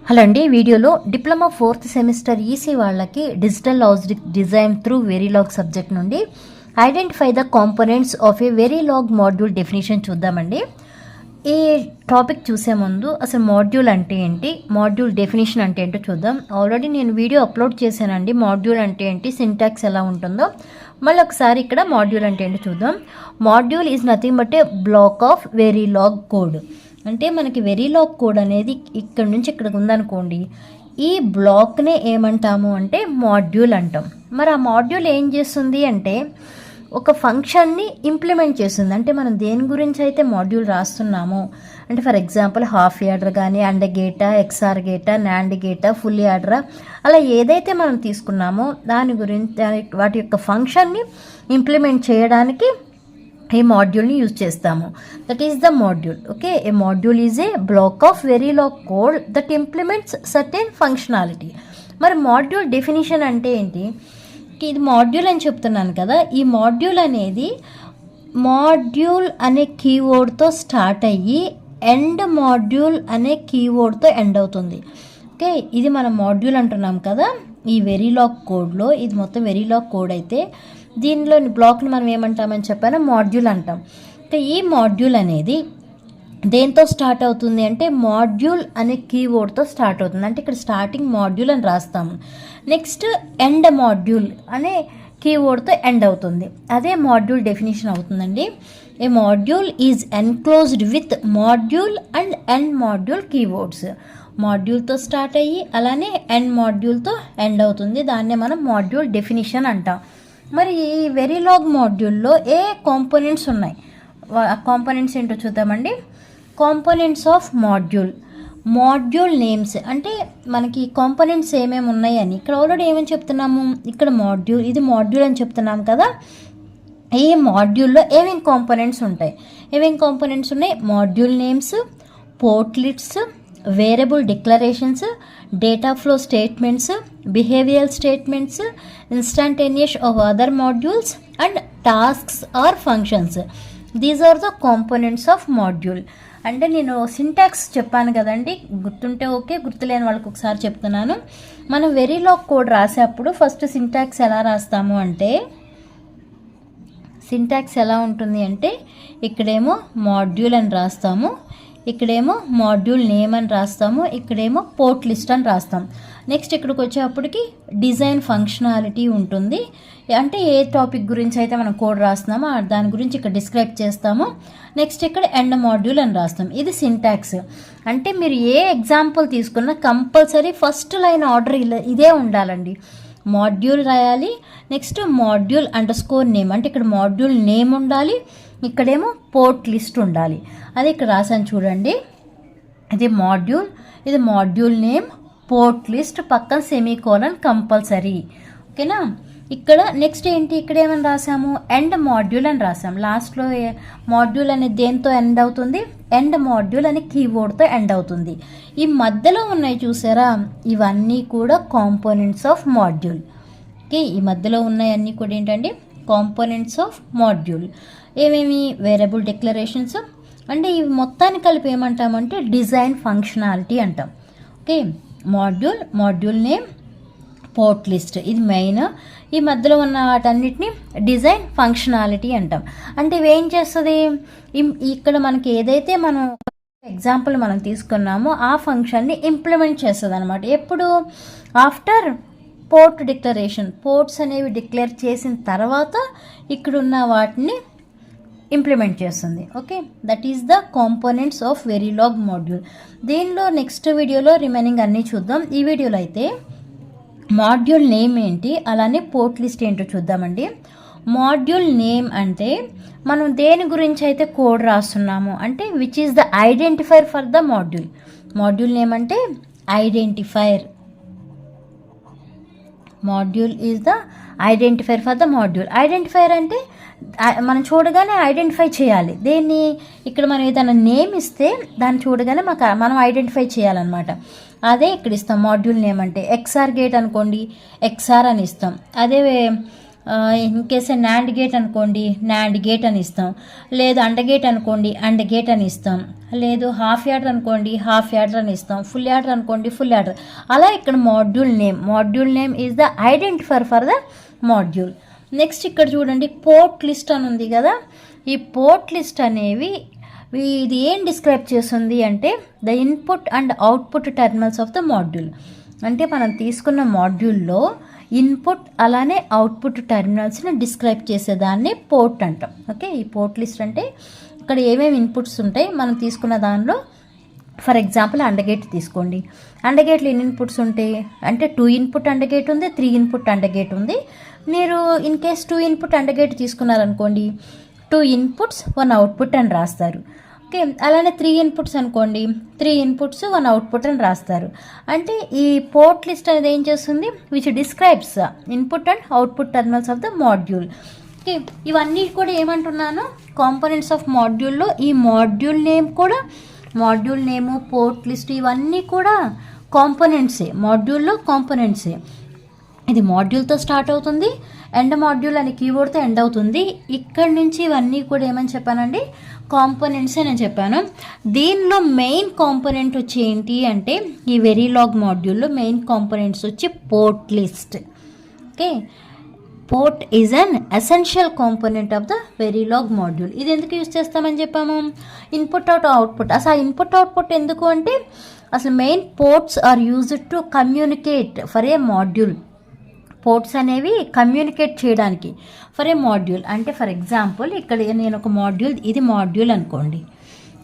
Hello అండి, వీడియోలో diploma 4th semester EC వాళ్ళకి digital logic design through Verilog subject నుండి identify the components of a Verilog module definition చూద్దామండి. ఈ topic చూసే ముందు అసలు మాడ్యూల్ అంటే ఏంటి, మాడ్యూల్ డెఫినేషన్ అంటే ఏంటో చూద్దాం. ఆల్రెడీ నేను వీడియో అప్లోడ్ చేశానండి. మాడ్యూల్ అంటే ఏంటి, సింటాక్స్ ఎలా ఉంటుందో మళ్ళీ ఒకసారి ఇక్కడ మాడ్యూల్ అంటే ఏంటో చూద్దాం. Module is nothing but a block of Verilog code. అంటే మనకి వెరీలాగ్ కోడ్ అనేది ఇక్కడ నుంచి ఇక్కడికి ఉందనుకోండి, ఈ బ్లాక్నే ఏమంటాము అంటే మాడ్యూల్ అంటాం. మరి ఆ మాడ్యూల్ ఏం చేస్తుంది అంటే ఒక ఫంక్షన్ని ఇంప్లిమెంట్ చేస్తుంది. అంటే మనం దేని గురించి అయితే మాడ్యూల్ రాస్తున్నామో, అంటే ఫర్ ఎగ్జాంపుల్ హాఫ్ యాడర్ కానీ, అండ్ గేటా, ఎక్స్ఆర్ గేటా, నాండ్ గేటా, ఫుల్ యాడరా, అలా ఏదైతే మనం తీసుకున్నామో దాని గురించి వాటి యొక్క ఫంక్షన్ని ఇంప్లిమెంట్ చేయడానికి ఈ మాడ్యూల్ని యూజ్ చేస్తాము. That is the module. Okay, a module is a block of Verilog code that implements certain functionality. మరి మాడ్యూల్ డెఫినిషన్ అంటే ఏంటి? ఇది మాడ్యూల్ అని చెప్తున్నాను కదా, ఈ మాడ్యూల్ అనేది మాడ్యూల్ అనే కీవర్డ్తో స్టార్ట్ అయ్యి ఎండ్ మాడ్యూల్ అనే కీవర్డ్తో ఎండ్ అవుతుంది. ఓకే, ఇది మనం మాడ్యూల్ అంటున్నాం కదా. ఈ వెరీలాగ్ కోడ్లో ఇది మొత్తం వెరీలాగ్ కోడ్ అయితే దీనిలోని బ్లాక్ని మనం ఏమంటామని చెప్పాను, మాడ్యూల్ అంటాం. అంటే ఈ మాడ్యూల్ అనేది దేంతో స్టార్ట్ అవుతుంది అంటే మాడ్యూల్ అనే కీవర్డ్తో స్టార్ట్ అవుతుంది. అంటే ఇక్కడ స్టార్టింగ్ మాడ్యూల్ అని రాస్తాము, నెక్స్ట్ ఎండ్ మాడ్యూల్ అనే కీవర్డ్తో ఎండ్ అవుతుంది. అదే మాడ్యూల్ డెఫినేషన్ అవుతుందండి. A module is enclosed with module and end module keywords. మాడ్యూల్తో స్టార్ట్ అయ్యి అలానే ఎండ్ మాడ్యూల్తో ఎండ్ అవుతుంది. దాన్నే మనం మాడ్యూల్ డెఫినేషన్ అంటాం. మరి ఈ వెరీలాగ్ మాడ్యూల్లో ఏ కాంపోనెంట్స్ ఉన్నాయి, ఆ కాంపోనెంట్స్ ఏంటో చూద్దామండి. Components of module, module names. అంటే మనకి కాంపోనెంట్స్ ఏమేమి ఉన్నాయని ఇక్కడ ఆల్రెడీ ఏమని చెప్తున్నాము, ఇక్కడ మాడ్యూల్, ఇది మాడ్యూల్ అని చెప్తున్నాం కదా. ఈ మాడ్యూల్లో ఏమేమి కాంపోనెంట్స్ ఉంటాయి, ఏమేమి కాంపోనెంట్స్ ఉన్నాయి? Module names, port lists, variable declarations, data flow statements, behavioural statements, instantaneous of other modules and tasks or functions. These are the components of module. అంటే నేను సింటాక్స్ చెప్పాను కదండి, గుర్తుంటే ఓకే, గుర్తులేని వాళ్ళకి ఒకసారి చెప్తున్నాను. మనం వెరీలాగ్ కోడ్ రాసేటప్పుడు ఫస్ట్ సింటాక్స్ ఎలా రాస్తాము అంటే, సింటాక్స్ ఎలా ఉంటుంది అంటే ఇక్కడేమో మాడ్యూల్ అని రాస్తాము, ఇక్కడేమో మాడ్యూల్ నేమ్ అని రాస్తాము, ఇక్కడేమో పోర్ట్ లిస్ట్ అని రాస్తాం. నెక్స్ట్ ఇక్కడికి వచ్చేటప్పటికి డిజైన్ ఫంక్షనాలిటీ ఉంటుంది. అంటే ఏ టాపిక్ గురించి అయితే మనం కోడ్ రాస్తున్నామో దాని గురించి ఇక్కడ డిస్క్రైబ్ చేస్తాము. నెక్స్ట్ ఇక్కడ ఎండ్ మాడ్యూల్ అని రాస్తాం. ఇది సింటాక్స్. అంటే మీరు ఏ ఎగ్జాంపుల్ తీసుకున్నా కంపల్సరీ ఫస్ట్ లైన్ ఆర్డర్ ఇదే ఉండాలండి. మాడ్యూల్ రాయాలి, నెక్స్ట్ మాడ్యూల్ _ నేమ్, అంటే ఇక్కడ మాడ్యూల్ నేమ్ ఉండాలి, ఇక్కడేమో పోర్ట్ లిస్ట్ ఉండాలి. అది ఇక్కడ రాసాను చూడండి. ఇది మాడ్యూల్ నేమ్, పోర్ట్ లిస్ట్, పక్కన సెమీకోలన్ కంపల్సరీ. ఓకేనా. ఇక్కడ నెక్స్ట్ ఏంటి, ఇక్కడ ఏమని రాసాము, ఎండ్ మాడ్యూల్ అని రాసాము. లాస్ట్లో మాడ్యూల్ అనేది దేంతో ఎండ్ అవుతుంది, ఎండ్ మాడ్యూల్ అనే కీవర్డ్తో ఎండ్ అవుతుంది. ఈ మధ్యలో ఉన్నాయి చూసారా, ఇవన్నీ కూడా కాంపోనెంట్స్ ఆఫ్ మాడ్యూల్. ఓకే, ఈ మధ్యలో ఉన్నాయన్నీ కూడా ఏంటండి, కాంపోనెంట్స్ ఆఫ్ మాడ్యూల్. ఏమేమి, వేరియబుల్ డిక్లరేషన్స్. అంటే ఇవి మొత్తాన్ని కలిపి ఏమంటామంటే డిజైన్ ఫంక్షనాలిటీ అంటాం. Okay, module name, port list, ఇది మెయిన్. ఈ మధ్యలో ఉన్న వాటన్నిటిని డిజైన్ ఫంక్షనాలిటీ అంటాం. అంటే ఇవేం చేస్తుంది, ఇక్కడ మనకి ఏదైతే మనం ఎగ్జాంపుల్ మనం తీసుకున్నామో ఆ ఫంక్షన్ని ఇంప్లిమెంట్ చేస్తుంది అనమాట. ఎప్పుడు, ఆఫ్టర్ పోర్ట్ డిక్లరేషన్, పోర్ట్స్ అనేవి డిక్లేర్ చేసిన తర్వాత ఇక్కడున్న వాటిని ఇంప్లిమెంట్ చేస్తుంది. Okay, that is the components of Verilog module. దీనిలో నెక్స్ట్ వీడియోలో రిమైనింగ్ అన్నీ చూద్దాం. ఈ వీడియోలో అయితే మాడ్యూల్ నేమ్ ఏంటి, అలానే పోర్ట్ లిస్ట్ ఏంటో చూద్దామండి. మాడ్యూల్ నేమ్ అంటే మనం దేని గురించి అయితే కోడ్ రాస్తున్నాము అంటే which is the identifier for the module. Module name అంటే identifier. Module is the identifier for the module. Identifier అంటే మనం చూడగానే ఐడెంటిఫై చేయాలి దేన్ని. ఇక్కడ మనం ఏదైనా నేమ్ ఇస్తే దాన్ని చూడగానే మనం ఐడెంటిఫై చేయాలన్నమాట. అదే ఇక్కడ ఇస్తాం మాడ్యూల్ నేమ్ అంటే. ఎక్స్ఆర్ గేట్ అనుకోండి, ఎక్స్ఆర్ అని ఇస్తాం. అదే ఇన్ కేస్ నాండ్ గేట్ అనుకోండి నాండ్ గేట్ అని ఇస్తాం, లేదు అండ గేట్ అనుకోండి అండ గేట్ అని ఇస్తాం, లేదు హాఫ్ యాడర్ అనుకోండి హాఫ్ యాడర్ అని ఇస్తాం, ఫుల్ యాడర్ అనుకోండి ఫుల్ యాడర్. అలా ఇక్కడ module name is the identifier for the module. Next ఇక్కడ చూడండి పోర్ట్ లిస్ట్ అని ఉంది కదా, ఈ పోర్ట్ లిస్ట్ అనేవి ఇది ఏం డిస్క్రైబ్ చేస్తుంది అంటే the input and output terminals of the module. అంటే మనం తీసుకున్న మాడ్యూల్లో ఇన్పుట్ అలానే అవుట్పుట్ టెర్మినల్స్ని డిస్క్రైబ్ చేసేదాన్ని పోర్ట్ అంటాం. ఓకే, ఈ పోర్ట్ లిస్ట్ అంటే ఇక్కడ ఏమేమి ఇన్పుట్స్ ఉంటాయి మనం తీసుకున్న దానిలో. ఫర్ ఎగ్జాంపుల్ అండగేట్ తీసుకోండి, అండగేట్లో ఎన్ని ఇన్పుట్స్ ఉంటాయి అంటే 2 ఇన్పుట్ అండగేట్ ఉంది, 3 ఇన్పుట్ అండగేట్ ఉంది. మీరు ఇన్ కేస్ 2 ఇన్పుట్ అండగేట్ తీసుకున్నారనుకోండి 2 ఇన్పుట్స్ 1 అవుట్పుట్ అని రాస్తారు. ఓకే, అలానే 3 ఇన్పుట్స్ అనుకోండి 3 ఇన్పుట్స్ 1 అవుట్పుట్ అని రాస్తారు. అంటే ఈ పోర్ట్ లిస్ట్ అనేది ఏం చేస్తుంది, which describes input and output terminals of the module. Okay, ఇవన్నీ కూడా ఏమంటున్నాను కాంపోనెంట్స్ ఆఫ్ మాడ్యూల్లో. ఈ మాడ్యూల్ నేమ్ కూడా మాడ్యూల్ నేము పోర్ట్ లిస్ట్ ఇవన్నీ కూడా కాంపోనెంట్సే, మాడ్యూల్లో కాంపోనెంట్సే. ఇది మాడ్యూల్తో స్టార్ట్ అవుతుంది, ఎండ్ మాడ్యూల్ అనే కీవర్డ్తో ఎండ్ అవుతుంది. ఇక్కడ నుంచి ఇవన్నీ కూడా ఏమని చెప్పానండి కాంపోనెంట్సే నేను చెప్పాను. దీనిలో మెయిన్ కాంపోనెంట్ వచ్చి ఏంటి అంటే ఈ వెరీలాగ్ మాడ్యూల్లో మెయిన్ కాంపోనెంట్స్ వచ్చి port list. Okay, port is an essential component of the Verilog module. ఇది ఎందుకు యూజ్ చేస్తామని చెప్పాము, ఇన్పుట్ అవుట్పుట్. అసలు ఆ ఇన్పుట్ అవుట్పుట్ ఎందుకు అంటే అసలు main ports are used to communicate for a module. Ports అనేవి కమ్యూనికేట్ చేయడానికి ఫర్ ఏ మాడ్యూల్. అంటే ఫర్ ఎగ్జాంపుల్ ఇక్కడ నేను ఒక మాడ్యూల్, ఇది మాడ్యూల్ అనుకోండి,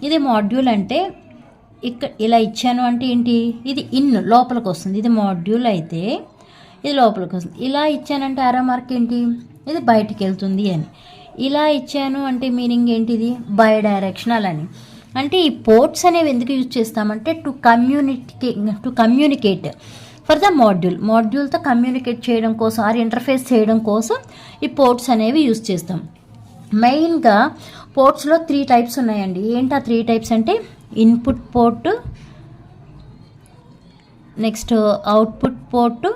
ఇది మాడ్యూల్ అంటే ఇక్కడ ఇలా ఇచ్చాను అంటే ఏంటి, ఇది లోపలికి వస్తుంది. ఇది మాడ్యూల్ అయితే ఇది లోపలికి వస్తుంది. ఇలా ఇచ్చానంటే ఆరో మార్క్ ఏంటి, ఇది బయటికి వెళ్తుంది అని. ఇలా ఇచ్చాను అంటే మీనింగ్ ఏంటిది, బై డైరెక్షనల్ అని. అంటే ఈ పోర్ట్స్ అనేవి ఎందుకు యూజ్ చేస్తామంటే టు కమ్యూనికేట్ ఫర్ ద మాడ్యూల్తో కమ్యూనికేట్ చేయడం కోసం ఆర్ ఇంటర్ఫేస్ చేయడం కోసం ఈ పోర్ట్స్ అనేవి యూజ్ చేస్తాం. మెయిన్గా పోర్ట్స్లో 3 టైప్స్ ఉన్నాయండి. ఏంటి ఆ 3 టైప్స్ అంటే input port, next output port,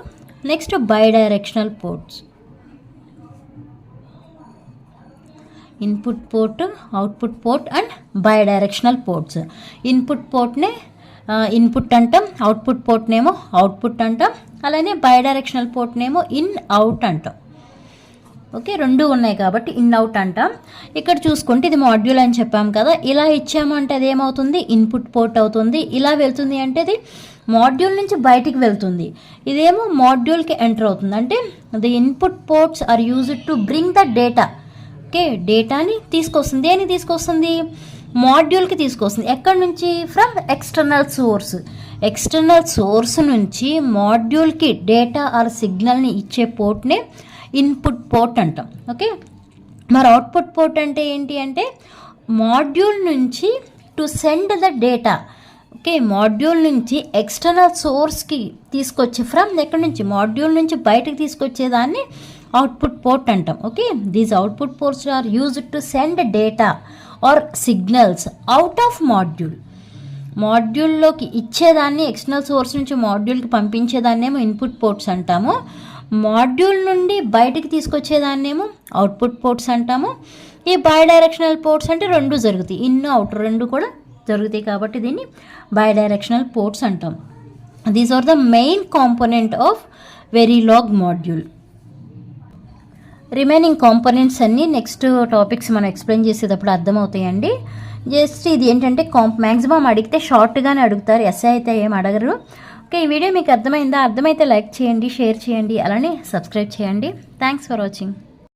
next bidirectional ports. Input port, output port and bidirectional ports. Input పోర్ట్నే ఇన్పుట్ అంటాం, అవుట్పుట్ పోర్ట్నేమో అవుట్పుట్ అంటాం, అలానే బై డైరెక్షనల్ పోర్ట్నేమో ఇన్ అవుట్ అంటాం. ఓకే, 2 ఉన్నాయి కాబట్టి ఇన్ అవుట్ అంటాం. ఇక్కడ చూసుకుంటే ఇది మాడ్యూల్ అని చెప్పాం కదా, ఇలా ఇచ్చాము అంటే అది ఏమవుతుంది ఇన్పుట్ పోర్ట్ అవుతుంది. ఇలా వెళ్తుంది అంటే అది మాడ్యూల్ నుంచి బయటికి వెళ్తుంది, ఇదేమో మాడ్యూల్కి ఎంటర్ అవుతుంది. అంటే the input ports are used to bring the data. Okay, డేటాని తీసుకొస్తుంది, దేని తీసుకొస్తుంది మాడ్యూల్కి తీసుకొస్తుంది. ఎక్కడి నుంచి, ఫ్రమ్ ఎక్స్టర్నల్ సోర్స్ నుంచి మాడ్యూల్కి డేటా ఆర్ సిగ్నల్ని ఇచ్చే పోర్ట్నే ఇన్పుట్ పోర్ట్ అంటాం. ఓకే, మరి అవుట్పుట్ పోర్ట్ అంటే ఏంటి అంటే మాడ్యూల్ నుంచి to send the data. Okay, module నుంచి ఎక్స్టర్నల్ సోర్స్కి తీసుకొచ్చి ఫ్రమ్ ఎక్కడి నుంచి మాడ్యూల్ నుంచి బయటకు తీసుకొచ్చేదాన్ని అవుట్పుట్ పోర్ట్ అంటాం. Okay, these output ports are used to send data or signals out of మాడ్యూల్లోకి ఇచ్చేదాన్ని, ఎక్స్టర్నల్ సోర్స్ నుంచి మాడ్యూల్కి పంపించేదాన్నేమో ఇన్పుట్ పోర్ట్స్ అంటాము. మాడ్యూల్ నుండి బయటికి తీసుకొచ్చేదాన్నేమో అవుట్పుట్ పోర్ట్స్ అంటాము. ఈ బై డైరెక్షనల్ పోర్ట్స్ అంటే 2 జరుగుతాయి, ఇన్ అవుట్ 2 కూడా జరుగుతాయి కాబట్టి దీన్ని బై డైరెక్షనల్ పోర్ట్స్ అంటాం. These are the main component of Verilog module. Remaining components అన్నీ నెక్స్ట్ టాపిక్స్ మనం ఎక్స్ప్లెయిన్ చేసేటప్పుడు అర్థమవుతాయండి. జస్ట్ ఇది ఏంటంటే మ్యాక్సిమం అడిగితే షార్ట్గానే అడుగుతారు, ఎస్ఏ అయితే ఏం అడగరు. ఓకే, ఈ వీడియో మీకు అర్థమైందా? అర్థమైతే లైక్ చేయండి, షేర్ చేయండి, అలానే సబ్స్క్రైబ్ చేయండి. Thanks for watching.